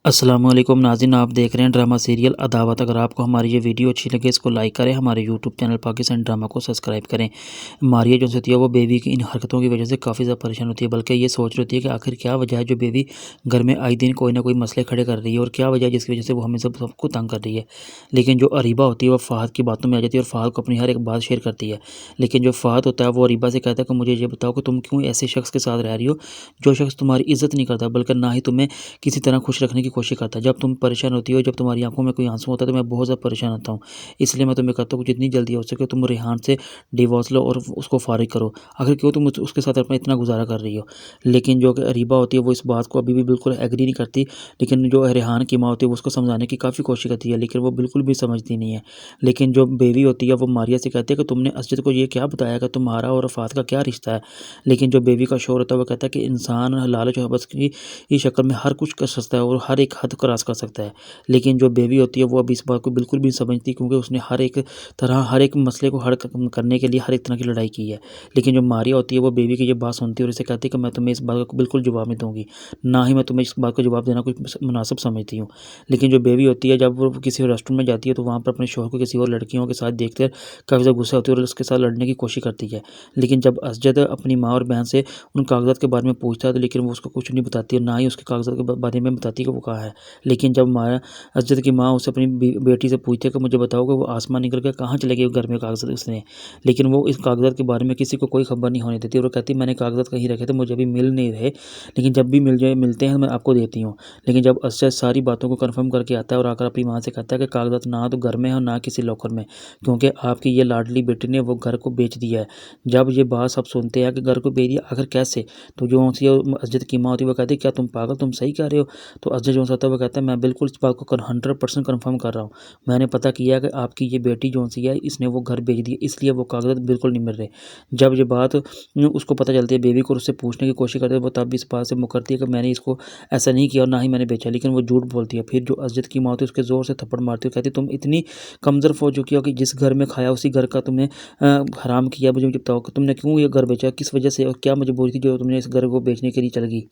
अस्सलामुअलैकुम नाज़रीन, आप देख रहे हैं ड्रामा सीरियल अदावत। अगर आपको हमारी ये वीडियो अच्छी लगे इसको लाइक करें, हमारे यूट्यूब चैनल पाकिस्तान ड्रामा को सब्सक्राइब करें। मारिया जो होती है वो बेबी की इन हरकतों की वजह से काफ़ी ज़्यादा परेशान होती है, बल्कि ये सोच रही होती है कि आखिर क्या वजह है जो बेबी घर में आए दिन कोई ना कोई मसले खड़े कर रही है और क्या वजह है जिसकी वजह से वो हमें सबको तंग कर रही है। लेकिन जो अरीबा होती है वो फ़हद की बातों में आ जाती है और फ़हद को अपनी हर एक बात शेयर करती है। लेकिन जो फ़हद होता है वो अरीबा से कहता है कि मुझे ये बताओ कि तुम क्यों ऐसे शख्स के साथ रह रही हो जो शख्स तुम्हारी इज़्ज़त नहीं करता, बल्कि ना ही तुम्हें किसी तरह खुश रखने की कोशिश करता है। जब तुम परेशान होती हो, जब तुम्हारी आंखों में कोई आंसू होता है तो मैं बहुत ज़्यादा परेशान होता हूँ। इसलिए मैं तुम्हें कहता हूँ कि जितनी जल्दी हो सके तुम रेहान से डिवोर्स लो और उसको फ़ारिग करो। आखिर क्यों तुम उसके साथ अपना इतना गुजारा कर रही हो। लेकिन जो कि अरीबा होती है वो इस बात को अभी भी बिल्कुल एग्री नहीं करती। लेकिन जो रेहान की माँ होती है वो उसको समझाने की काफ़ी कोशिश करती है, लेकिन वो बिल्कुल भी समझती नहीं है। लेकिन जो बेबी होती है वो मारिया से कहती है कि तुमने असजद को ये क्या बताया कि तुम्हारा और अफ़ात का क्या रिश्ता है। लेकिन जो बेबी का शौहर होता है वो कहता है कि इंसान लालच और हवस की शक्ल में हर कुछ कर सकता है और हर एक हद क्रॉस कर सकता है। लेकिन जो बेबी होती है वो अभी इस बात को बिल्कुल भी नहीं समझती, क्योंकि उसने हर एक मसले को हल करने के लिए हर एक तरह की लड़ाई की है। लेकिन जो मारिया होती है वो बेबी की ये बात सुनती है और इसे कहती है कि मैं तुम्हें इस बात का बिल्कुल जवाब नहीं दूंगी, ना ही मैं तुम्हें इस बात का जवाब देना कुछ मुनासिब समझती हूँ। लेकिन जो बेबी होती है जब वो किसी रेस्टोरेंट में जाती है तो वहाँ पर अपने शौहर को किसी और लड़कियों के साथ देखकर काफ़ी ज़्यादा गुस्सा होती है और उसके साथ लड़ने की कोशिश करती है। लेकिन जब असजद अपनी माँ और बहन से उन कागजात के बारे में पूछता है तो लेकिन वो उसको कुछ नहीं बताती और ना ही उसके कागजात के बारे में बताती कि वो कहाँ है। लेकिन जब माया असजद की माँ उससे अपनी बेटी से पूछती है कि मुझे बताओ कि वो आसमान निकल के कहाँ चले गए घर में कागजात उसने। लेकिन वो इस कागजात के बारे में किसी को कोई खबर नहीं होने देती और वो कहती मैंने कागजात कहीं रखे थे, मुझे अभी मिल नहीं रहे, लेकिन जब भी मिलते हैं मैं आपको देती हूँ। लेकिन जब असजद सारी बातों को कन्फर्म करके आता है और आकर अपनी माँ से कहता है कि कागजात ना तो घर में है और ना किसी लॉकर में, क्योंकि आपकी ये लाडली बेटी ने वो घर को बेच दिया है। जब ये बात सब सुनते हैं कि घर को बेच दिया आखिर कैसे, तो जो सी असजद की माँ होती है वो कहती है क्या तुम पागल, तुम सही कह रहे हो। तो असजद जो होता है वो कहता है मैं बिल्कुल इस बात को 100% कन्फर्म कर रहा हूँ। मैंने पता किया कि आपकी ये बेटी जो सी है इसने वो घर बेच दिया, इसलिए वो कागजात बिल्कुल नहीं मिल रहे। जब ये बात उसको पता चलती है बेबी को, उससे पूछने की कोशिश करते हैं, वो तब भी इस बात से मुकरती है कि मैंने इसको ऐसा नहीं किया और ना ही मैंने बेचा, लेकिन वो झूठ बोलती है। फिर जो असजद की माँ होती है उसके ज़ोर से थप्पड़ मारती है, कहती तुम इतनी कमज़ोर हो चुकी हो कि जिस घर में खाया उसी घर का तुमने हराम किया। मुझे बताओ कि तुमने क्यों ये घर बेचा, किस वजह से और क्या मजबूरी थी जो तुमने इस घर को बेचने के लिए चल गई।